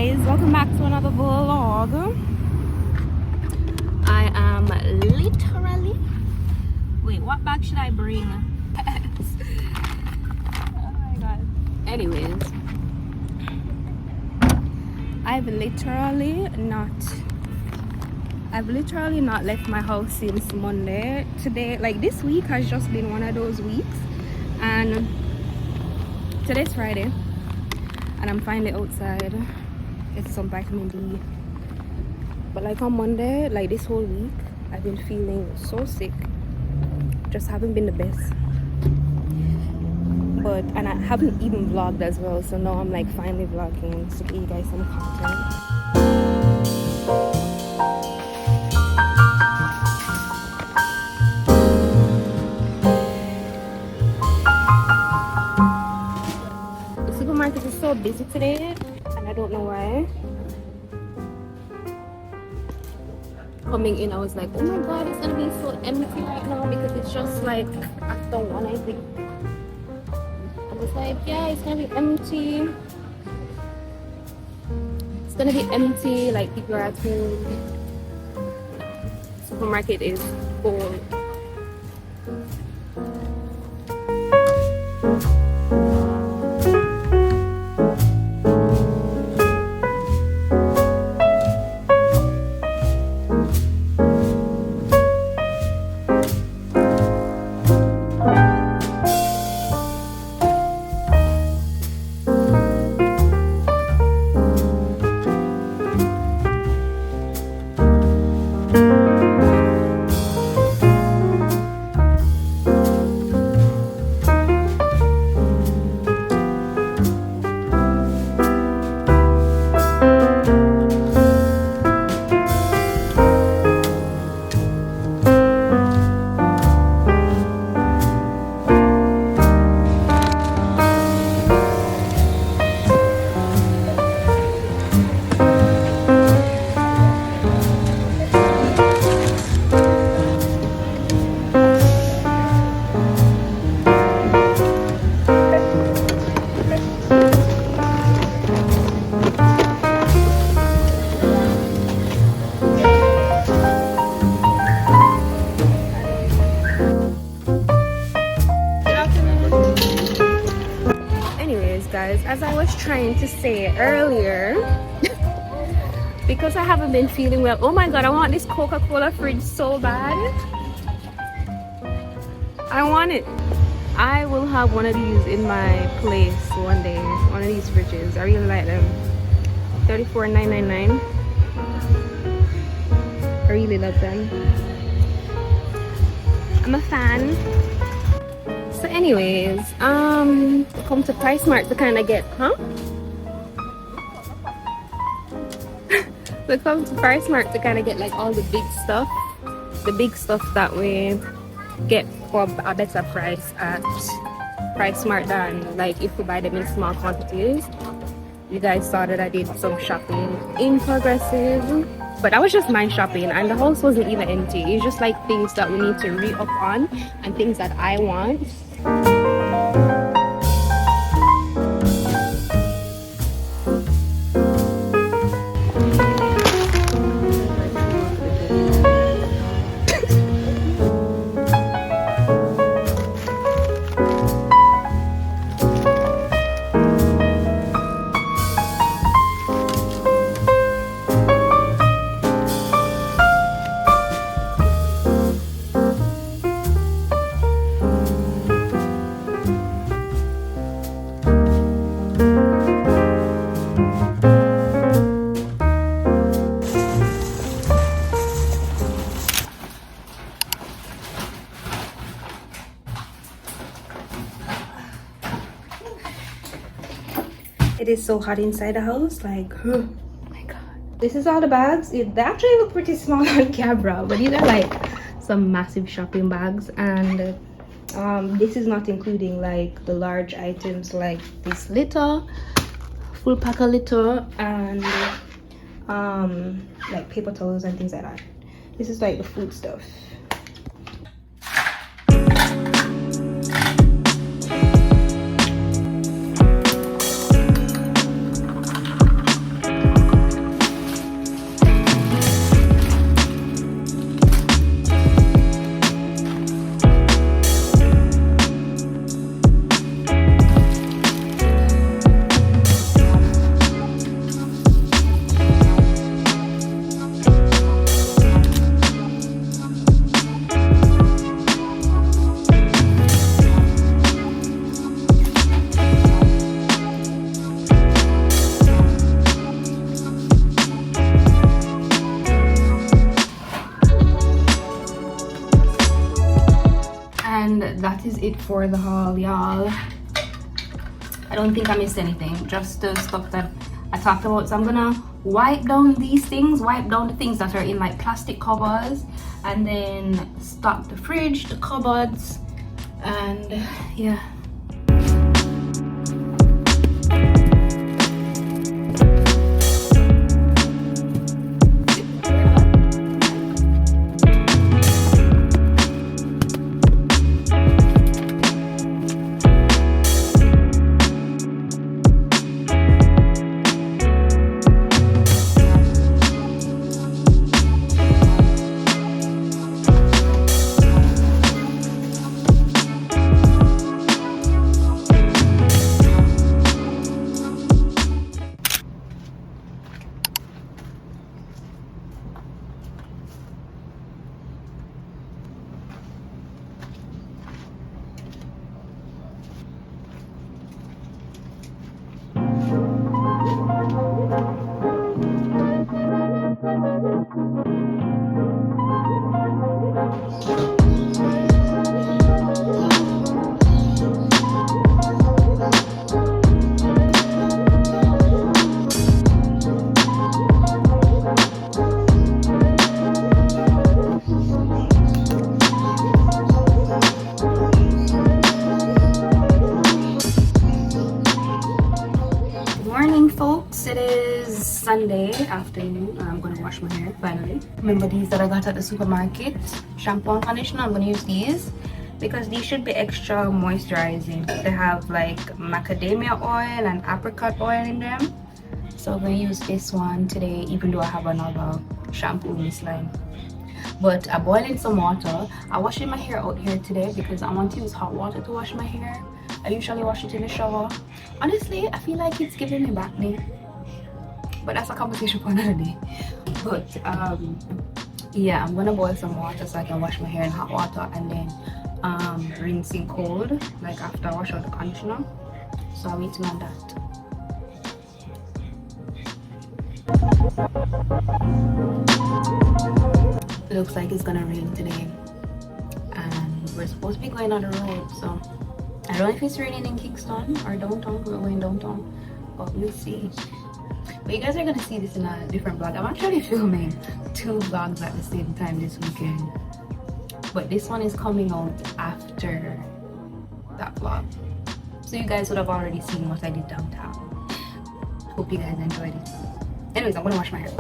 guys, welcome back to another vlog. I am literally, wait, what bag should I bring? Oh my god. Anyways, I've literally not left my house since Monday. Today, like this week has just been one of those weeks, and today's Friday and I'm finally outside. It's some vitamin D. But like on Monday, like this whole week, I've been feeling so sick. Just haven't been the best. And I haven't even vlogged as well, so now I'm like finally vlogging to give you guys some content. The supermarket is so busy today, and I don't know why. Coming in, I was like, oh my god, it's gonna be so empty right now because it's just like after 1, I think. I was like, yeah, it's gonna be empty. It's gonna be empty, like people are at home. Supermarket is full. Guys, as I was trying to say earlier, because I haven't been feeling well, oh my god, I want this Coca-Cola fridge so bad. I want it. I will have one of these in my place one day, one of these fridges. I really like them. $34.999. I really love them. I'm a fan. So anyways, come to Price Mart to kind of get, so come to Price Mart to kind of get like all the big stuff that we get for a better price at Price Mart than like if we buy them in small quantities. You guys saw that I did some shopping in Progressive, but that was just my shopping and the house wasn't even empty. It's just like things that we need to re-up on and things that I want. It is so hot inside the house, like, oh my god. This is all the bags. They actually look pretty small on camera, but these are like some massive shopping bags, and this is not including like the large items like this litter, full pack of litter, and like paper towels and things like that. This is like the food stuff. it for the haul, y'all. I don't think I missed anything, just the stuff that I talked about. So I'm gonna wipe down these things, wipe down the things that are in like plastic covers, and then stock the fridge, the cupboards, and yeah. It is Sunday afternoon. I'm gonna wash my hair finally. Remember these that I got at the supermarket? Shampoo and conditioner. I'm gonna use these because these should be extra moisturizing. They have like macadamia oil and apricot oil in them. So I'm gonna use this one today, even though I have another shampoo in this line. But I boiled in some water. I'm washing my hair out here today because I want to use hot water to wash my hair. I usually wash it in the shower. Honestly, I feel like it's giving me back knee. But that's a conversation for another day. But yeah, I'm gonna boil some water so I can wash my hair in hot water and then rinse in cold, like after I wash out the conditioner. So I'm waiting on that. It looks like it's gonna rain today, and we're supposed to be going on the road. So I don't know if it's raining in Kingston or downtown. We're going downtown, but we'll see. But you guys are gonna see this in a different vlog. I'm actually filming 2 vlogs at the same time this weekend, but this one is coming out after that vlog, so you guys would have already seen what I did downtown. Hope you guys enjoyed it. Anyways, I'm gonna wash my hair.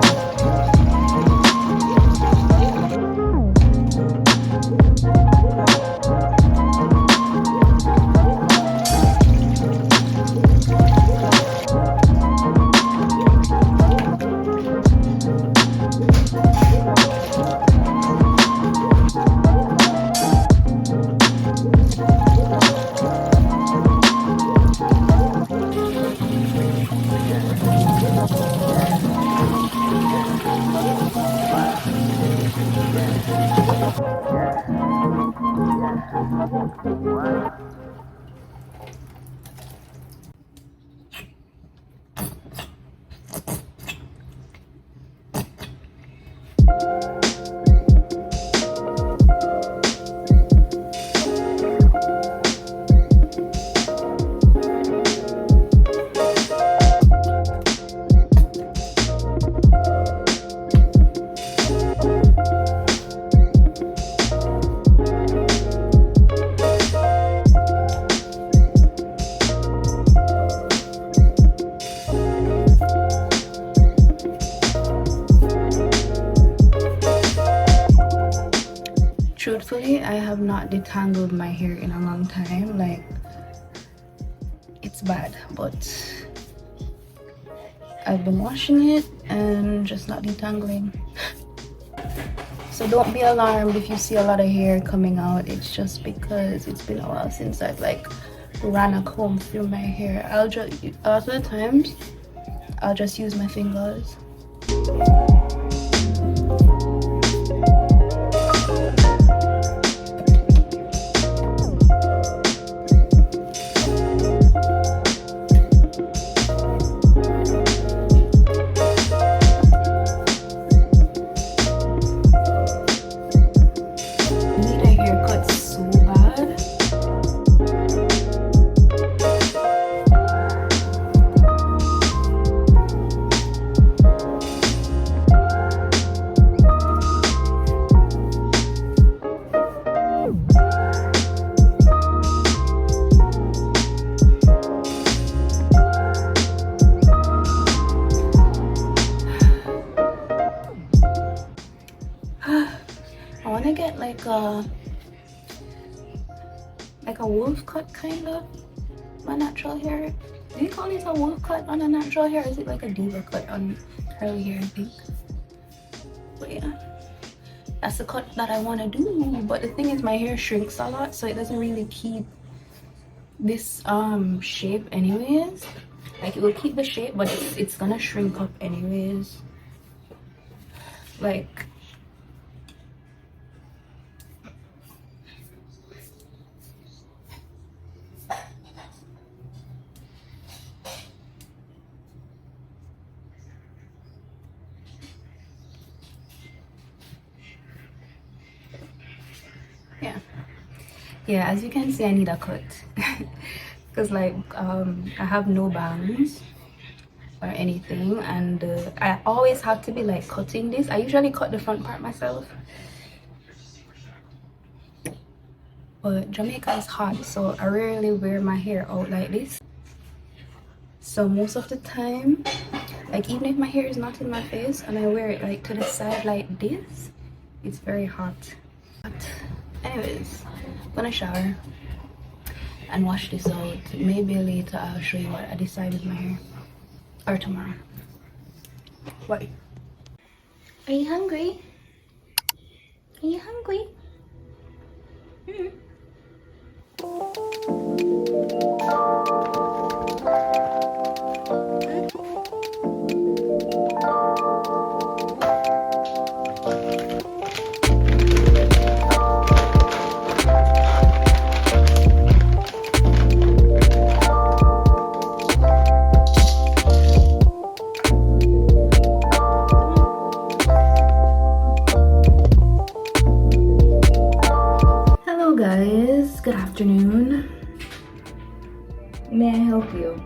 Truthfully, I have not detangled my hair in a long time. Like, it's bad, but I've been washing it and just not detangling. So don't be alarmed if you see a lot of hair coming out. It's just because it's been a while since I've like ran a comb through my hair. I'll just, a lot of the times, I'll just use my fingers. like a wolf cut kind of my natural hair. Do you call it a wolf cut on a natural hair, or is it like a diva cut on curly hair, I think? But yeah, that's the cut that I want to do. But the thing is, my hair shrinks a lot, so it doesn't really keep this shape anyways. Like, it will keep the shape, but it's gonna shrink up anyways. Like, yeah, as you can see, I need a cut. Because like I have no bangs or anything, and I always have to be like cutting this. I usually cut the front part myself, but Jamaica is hot, so I rarely wear my hair out like this. So most of the time, like, even if my hair is not in my face and I wear it like to the side like this, it's very hot. But anyways, I'm gonna shower and wash this out. Maybe later I'll show you what I decide with my hair, or tomorrow. What? Are you hungry? Are you hungry? Hello guys, good afternoon. May I help you?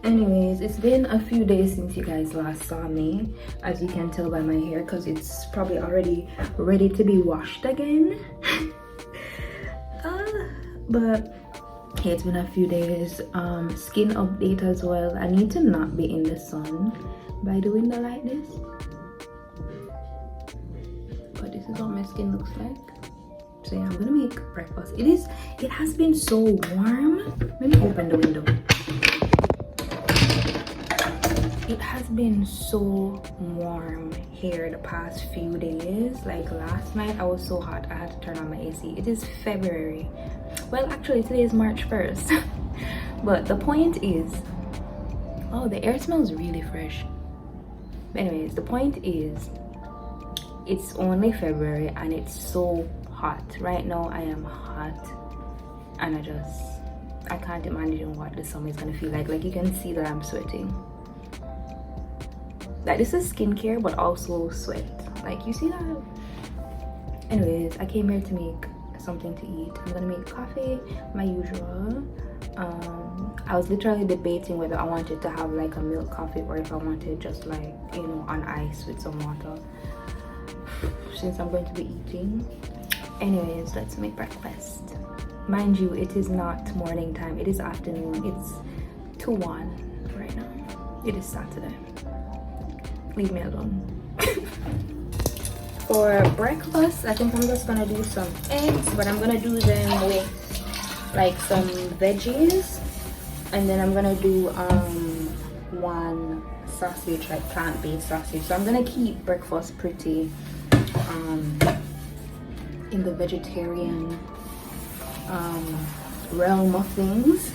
Anyways, it's been a few days since you guys last saw me, as you can tell by my hair, because it's probably already ready to be washed again. But yeah, it's been a few days. Skin update as well. I need to not be in the sun by the window like this, but this is what my skin looks like. So yeah, I'm gonna make breakfast. It has been so warm. Let me open the window. It has been so warm here the past few days. Like last night I was so hot I had to turn on my AC. It is February. Well, actually today is March 1st. But the point is, oh, the air smells really fresh. Anyways, the point is, it's only February and it's so hot. Right now I am hot, and I can't imagine what the summer is gonna feel like. Like, you can see that I'm sweating. Like, this is skincare but also sweat. Like, you see that? Anyways, I came here to make something to eat. I'm gonna make coffee, my usual. I was literally debating whether I wanted to have like a milk coffee or if I wanted just like, you know, on ice with some water, since I'm going to be eating. Anyways, let's make breakfast. Mind you, it is not morning time, it is afternoon. It's 2:01 right now. It is Saturday. Leave me alone. For breakfast, I think I'm just gonna do some eggs, but I'm gonna do them with like some veggies, and then I'm gonna do one sausage, like plant-based sausage. So I'm gonna keep breakfast pretty in the vegetarian realm of things.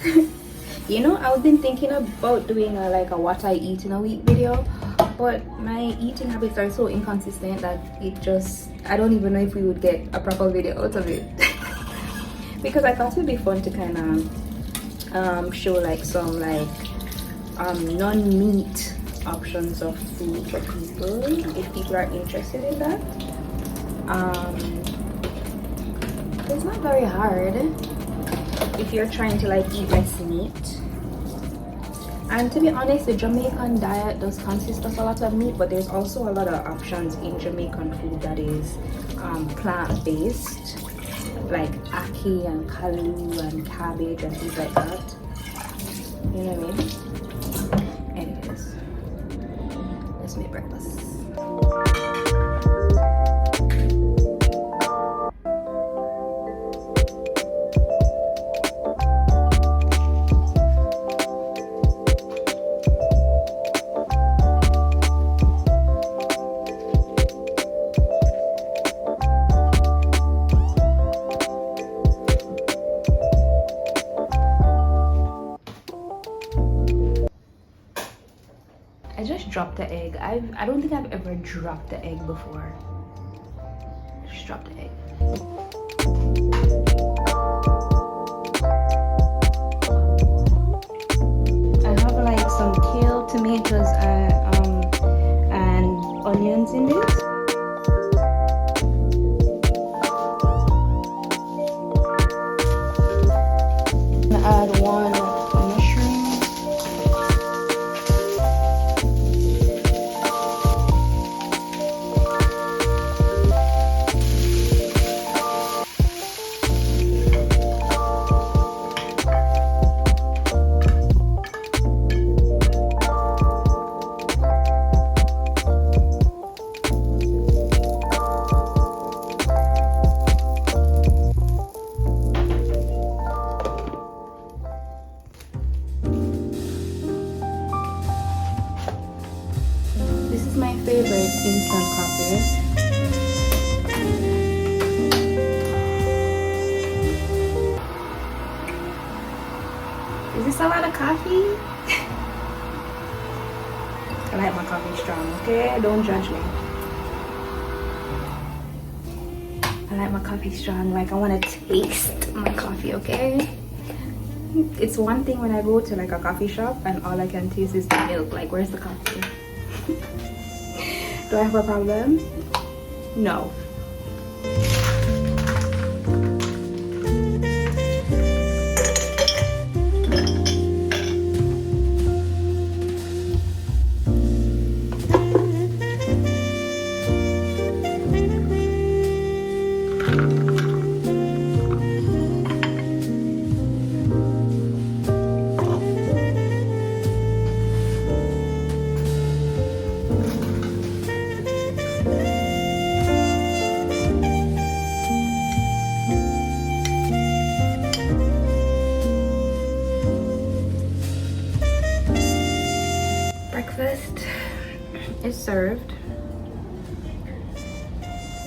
You know, I've been thinking about doing like a what I eat in a week video, but my eating habits are so inconsistent that I don't even know if we would get a proper video out of it. Because I thought it would be fun to kind of show like some like non-meat options of food for people, if people are interested in that. It's not very hard if you're trying to like eat less meat. And to be honest, the Jamaican diet does consist of a lot of meat, but there's also a lot of options in Jamaican food that is plant-based, like ackee and kalu and cabbage and things like that. You know what I mean? Anyways, let's make breakfast. the egg. I don't think I've ever dropped the egg before. Just drop the egg. I have like some kale, tomatoes, and onions in this. Add one mushroom. This is my favorite instant coffee. Is this a lot of coffee? I like my coffee strong, okay? Don't judge me. I like my coffee strong, like I want to taste my coffee, okay? It's one thing when I go to like a coffee shop and all I can taste is the milk. Like, where's the coffee? Do I have a problem? No. Breakfast is served.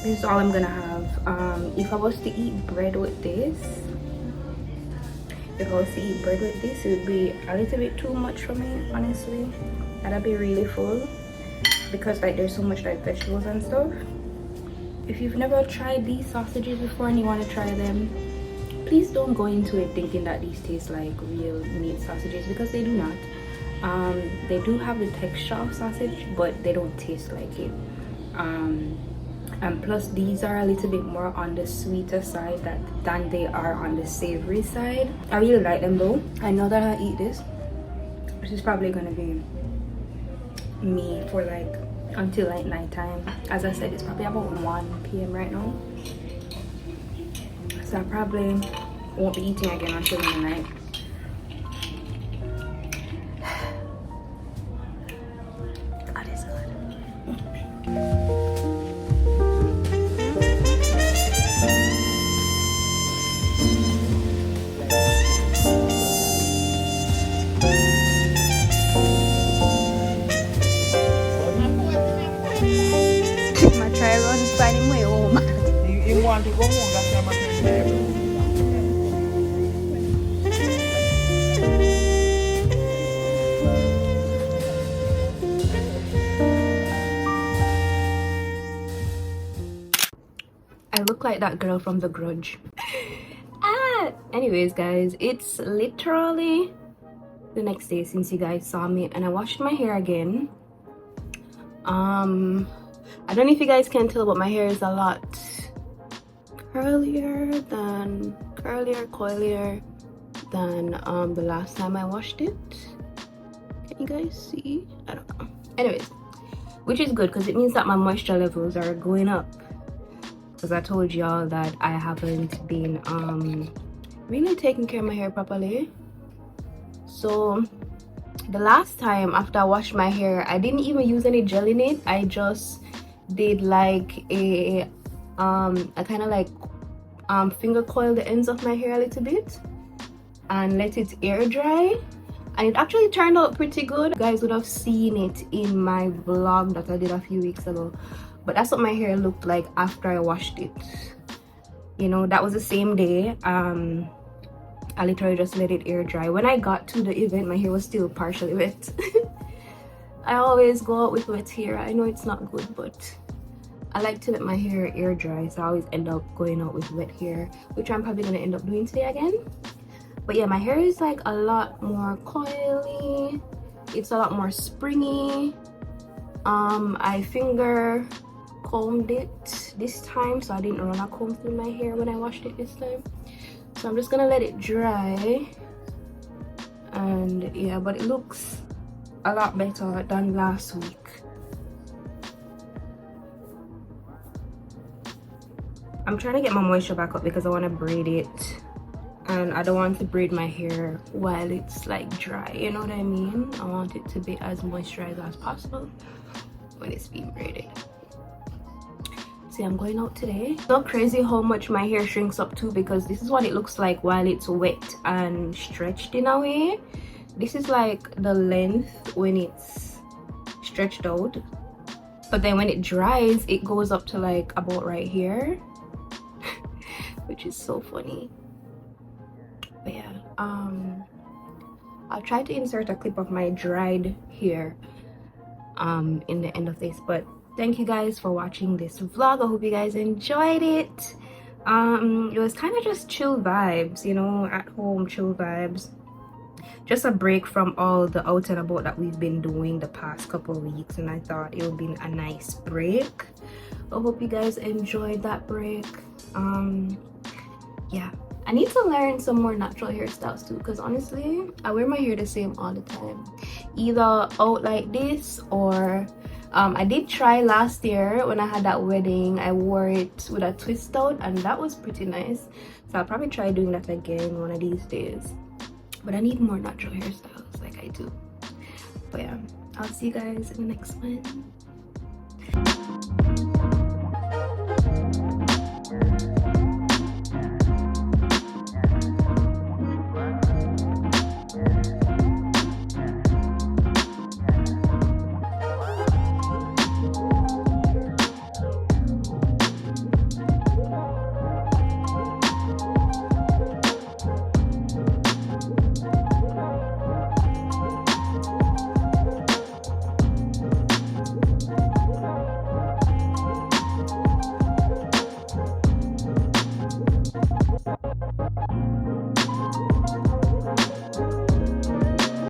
This is all I'm gonna have. If I was to eat bread with this, it would be a little bit too much for me, honestly. I'd be really full because like there's so much like vegetables and stuff. If you've never tried these sausages before and you want to try them, please don't go into it thinking that these taste like real meat sausages, because they do not. They do have the texture of sausage, but they don't taste like it. And plus these are a little bit more on the sweeter side than they are on the savory side. I really like them though. I know that I eat this is probably gonna be me for like until like nighttime. As I said, it's probably about 1 p.m. right now, so I probably won't be eating again until midnight. God is good. Try run finding my home. You want to go home, that's why I'm there. I look like that girl from The Grudge. Anyways guys, it's literally the next day since you guys saw me, and I washed my hair again. I don't know if you guys can tell, but my hair is a lot coilier than the last time I washed it. Can you guys see? I don't know. Anyways, which is good because it means that my moisture levels are going up, because I told y'all that I haven't been really taking care of my hair properly. So the last time after I washed my hair, I didn't even use any gel in it. I just did like I kind of like finger coil the ends of my hair a little bit and let it air dry, and it actually turned out pretty good. You guys would have seen it in my vlog that I did a few weeks ago, but that's what my hair looked like after I washed it. You know, that was the same day. I literally just let it air dry. When I got to the event, my hair was still partially wet. I always go out with wet hair. I know it's not good, but I like to let my hair air dry, so I always end up going out with wet hair, which I'm probably gonna end up doing today again. But yeah, my hair is like a lot more coily. It's a lot more springy. I finger combed it this time, so I didn't run a comb through my hair when I washed it this time. So I'm just gonna let it dry. And yeah, but it looks a lot better than last week. I'm trying to get my moisture back up because I want to braid it, and I don't want to braid my hair while it's like dry, you know what I mean? I want it to be as moisturized as possible when it's being braided. See, I'm going out today. So crazy how much my hair shrinks up too, because this is what it looks like while it's wet and stretched in a way. This is like the length when it's stretched out, but then when it dries it goes up to like about right here, which is so funny. But yeah, I'll try to insert a clip of my dried hair in the end of this. But thank you guys for watching this vlog. I hope you guys enjoyed it. It was kind of just chill vibes, you know, at home chill vibes, just a break from all the out and about that we've been doing the past couple of weeks, and I thought it would be a nice break. I hope you guys enjoyed that break. Yeah, I need to learn some more natural hairstyles too, because honestly I wear my hair the same all the time, either out like this or I did try last year when I had that wedding. I wore it with a twist out and that was pretty nice, so I'll probably try doing that again one of these days. But I need more natural hairstyles like I do. But yeah, I'll see you guys in the next one.